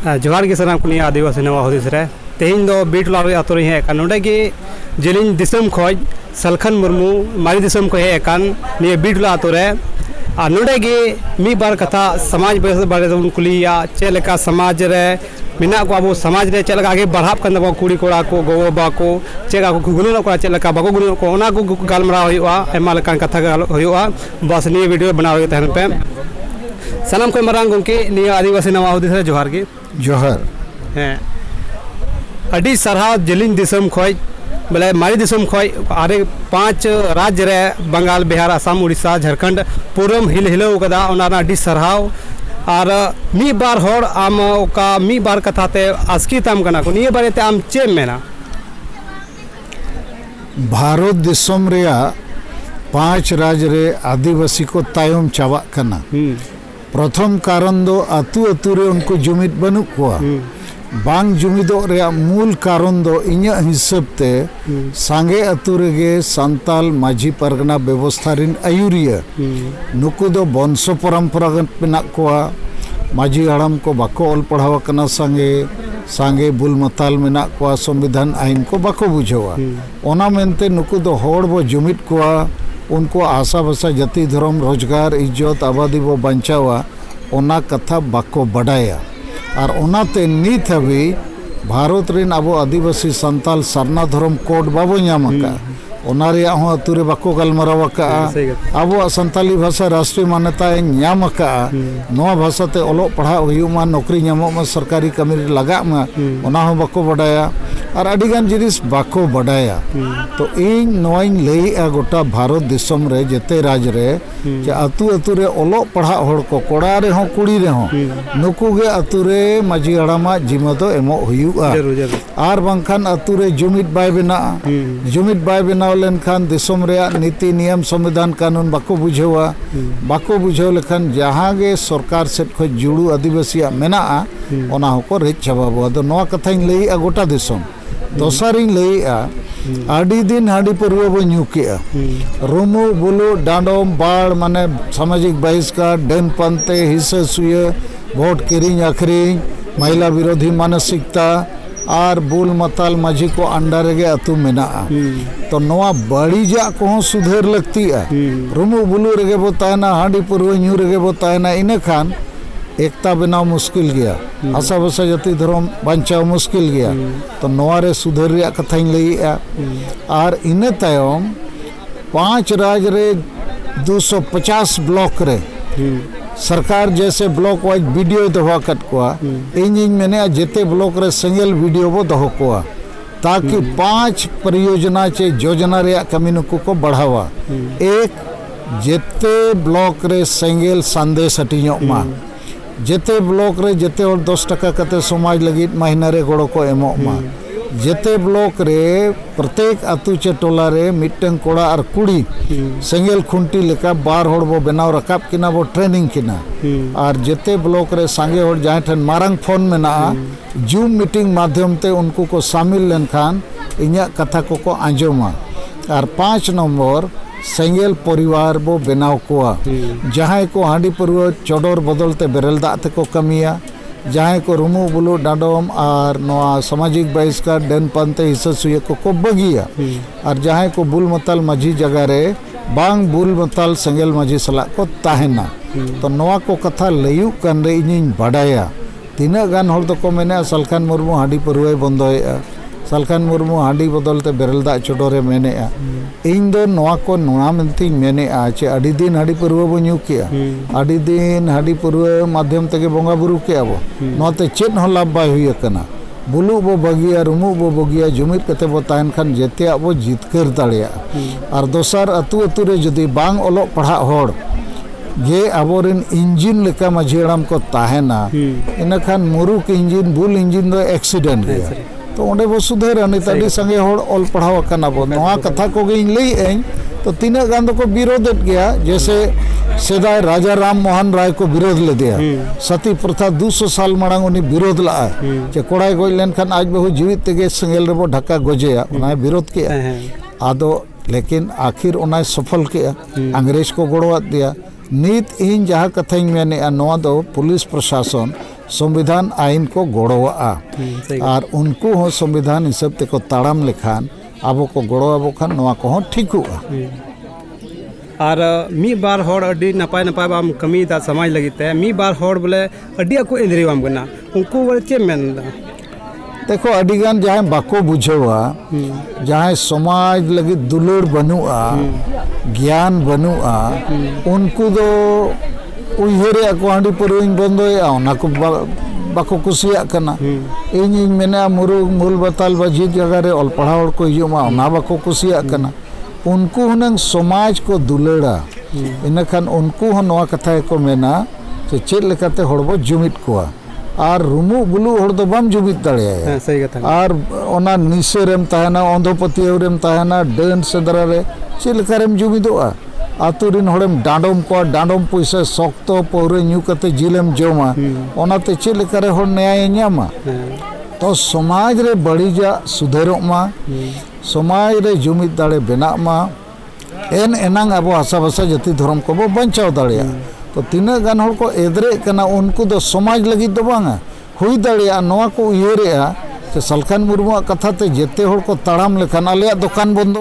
जोहार के सानाम को आदिवासी नवा हुदिस रे तेहिं दो बीटला आतो रे हे कान नोडे के जेलिन दिसम खोज सलखन मुर्मू मारी दिसम को हे कान ने बीटला आतो रे आ नोडे के मी बार कथा समाज बारे उन कुलिया चेलका समाज रे मिना को अब समाज रे चेलका आगे बढ़ाप कन दबो कुड़ी कोड़ा को गो बा को चेका को गुनो को चेलका बाको गुनो को ओना को गालमरा होयुआ एमा लकान कथा होयुआ बस नि वीडियो बनावे तहन पे सलाम को मरांग गंके नि आदिवासी नवा हुदिस रे जोहार के जोहार हैं अडी सरहा जेलिन दिसम खोज बोले मारी दिसम खोज आरे 5 राज्य रे बंगाल बिहार असम उड़ीसा झारखंड पूरम हिल कदा ओना अडी सरहाव और मी बार होड़ आम ओका मी बार कथाते आस्की ताम कना को निये बारे ते आम चे मेना भारत दिसम रेया 5 राज्य रे आदिवासी को तायम चावा कना प्रथम कारण दो अतु अतु रे उनको जुमिद बनु कोआ बांग जुमिदो रे मूल कारण दो इन्या हिसाब ते सांगे अतु रेगे संताल माझी परगना व्यवस्था रिन आयुरिया नुकु दो वंश परंपरागत मेना कोआ माझी हड़ाम को बाको ऑल पढ़ावा कना सांगे बुल मताल मेना कोआ संविधान आईन को बाको बुझावा ओना मेनते नुकु दो होड़ बो जुमिद कोआ उनको आशा भाषा जाति धर्म रोजगार इज्जत आबादी बो बंचावा ओना कथा बाको बडाया और ओनाते नित हबी भारत रिन अब आदिवासी संताल सरना धर्म कोड बाबो नामका ओना रे हो अतुरे बाको गलमरावका अब संताली भाषा राष्ट्रीय मान्यता नामका नवा भाषा ते ओलो पढ़ा हुयुमा नौकरी नामो सरकारी कमी लगा ओना हो बाको बडाया और अडिगान जिनिस बाको बडाया तो इन नोइन लई गोटा भारत दिसम रे जेते राज रे जे अतु अतु रे ओलो पढ़ा होड़ को कोड़ा रे हो कुड़ी रे हो नुकु गे अतु रे माझी हड़ामा जिम्मा दो एमो हुयुआ आर बांखान अतु रे जुमिद बाय बेना लेनखान दिसम रे नीति नियम संविधान कानून बाको बुझाव लेखान जहां गे सरकार सेट खो जुड़ू आदिवासी मेना ओना होको रेज चाबाबो दो नवा कथाइन लई गोटा दिसम दोसारिन लई आडी दिन हाडी परवा बो न्यूकेआ रोमो बोलो डांडोम बाड़ माने सामाजिक बहिष्कार डेन पंते हिस्सा सुय वोट किरिंग आखरिंग महिला विरोधी मानसिकता और बुल मताल माझी को अंडर गे अतु मेना तो नवा बड़ीजा को सुधर लगती है रोमो बुलू रेगे बो तायना हाडी परवा न्यू रेगे बो तायना इने खान एकता बनाव मुश्किल गया आशा भाषा जाति धर्म बचाव मुश्किल गया तो नवारे सुधर रे कथाइन लईआ और इने तायम 5 राज्य रे 250 ब्लॉक रे सरकार जैसे ब्लॉक वाइज वीडियो दहो कट कोआ इन मेने जेते ब्लॉक रे सिंगल वीडियो बो दहो कोआ ताकि 5 परियोजना चे योजना रे कमी को बढ़ावा एक जेते ब्लॉक रे सिंगल संदेश हटियो मा जेते ब्लॉक रे जेते और 10 टका कते समाज लगी महीना रे गोड़ो को एमो मा जेते ब्लॉक रे प्रत्येक अतु चे टोला रे मिटन कोड़ा और कुड़ी सिंगल खुंटी लेका बार होड़ बो बनाव रकाब किना बो ट्रेनिंग किना और जेते ब्लॉक रे सांगे होड़ जाए ठन मारंग फोन में ना जूम मीटिंग माध्यम ते उनको को शामिल लेन खान इन्या कथा को आंजोमा और 5 नंबर सिंगल परिवार बो बनाव कोआ जहां को हांडी परवा चोडोर बदलते बेरल दाते को कमिया जहां को रुमु बुलु डाडोम और नवा सामाजिक बहिष्कार डेन पंते हिस्सा सुय को बगिया और जहां को बुल मताल माझी जगह रे बांग बुल मताल सिंगल माझी सला को ताहेना तो नवा को कथा लयु कन रे इनिन बडाया तिना गान होड़ को मेने सलखान मुर्मू हांडी परवा बंदोया सलखान मुर्मू हांडी बदलते बेरल दा चोडोरे मेने इन दो नवा को नवा मेनती मेने चे अडी दिन हांडी परवा बो न्यू केआ अडी दिन हांडी परवा माध्यम तके बोंगा बुरु केआ बो नोते चेत हो लाभ बाय हुई कना बुलु बो बगिया रुमु बो बगिया जुमिद कते बो तायन खान जेते अब जितकर दाड़िया और दोसर अतु अतु रे जदी बांग ओलो पढ़ा होड़ जे आबोरिन इंजिन लेका माझी हड़ाम को ताहेना इना खान मुरुक इंजिन बुल इंजिन दो एक्सीडेंट गया तो ओंडे बो सुधर निताडी संगे होड़ ऑल पढ़ाव कना बो नवा कथा को गे लई एं तो तीना गान को विरोध गया जैसे सेदाय राजा राम मोहन राय को विरोध ले दिया सती प्रथा 200 साल मांग उनी विरोध ला जे कोड़ाई गोज लेन खान आज बहु जीवित तेगे संगेल रेबो ढका गोजेया उना विरोध के आदो लेकिन आखिर उना सफल के अंग्रेज को गोड़वा दिया नीत इन जहाँ कथा मेने नवा दो पुलिस प्रशासन संविधान आईन को गड़ोआ सही और उनको हो संविधान हिसाब ते को ताड़ाम लेखान आबो को गड़ो आबो खान नवा को हो ठिकुआ और मी बार हर अड्डी नपाय नपाय बाम कमी दा समाज लगिते मी बार हर बोले अड्डी को इंद्रियम गना उनको बोले चे मेन देखो अडिगान जहाँ बाको बुझेवा जहाँ समाज लगी दुलड़ बनुआ ज्ञान बनुआ उनको दो उयहरे को हांडी परवीन बंदोया ओना को बाको कुसिया कना इन मेना मुरुग मूल बताल बाजी जगह रे ऑल पढ़ावल को हिजुमा ओना बाको कुसिया कना उनको हुनंग समाज को दुलड़ा इनखान उनको हो नवा कथा को मेना जे चेद लेकाते हड़बो जुमित कोआ और रुमु बुलु हड़ दो बम जुमित दाड़ेया सही कथा और ओना निसेरेम ताहना अंधोपतियरेम ताहना डेन सेंद्रा रे चेद लेकारेम जुमिदोआ आतु रिन हड़ेम डांडम को डांडम पैसा सख्तो पौरे न्यू कते जिलेम जोमा ओनाते चेद लेकारे हड़ न्याय न्यामा तो समाज रे बड़ीजा सुधेरोमा समाज रे जुमित दाड़े बेनामा एन एनांग अब आशा भाषा जाति धर्म को बो बंचाव दाड़िया तो तीना गान हड़ को एदरे कना उनको दो समाज लगी दो बांगा हुई दाड़िया नवा को उयहरेआ से सलखान मुर्मू कथा ते जेते हड़ को ताड़ाम लेखान आलेया दुकान बंद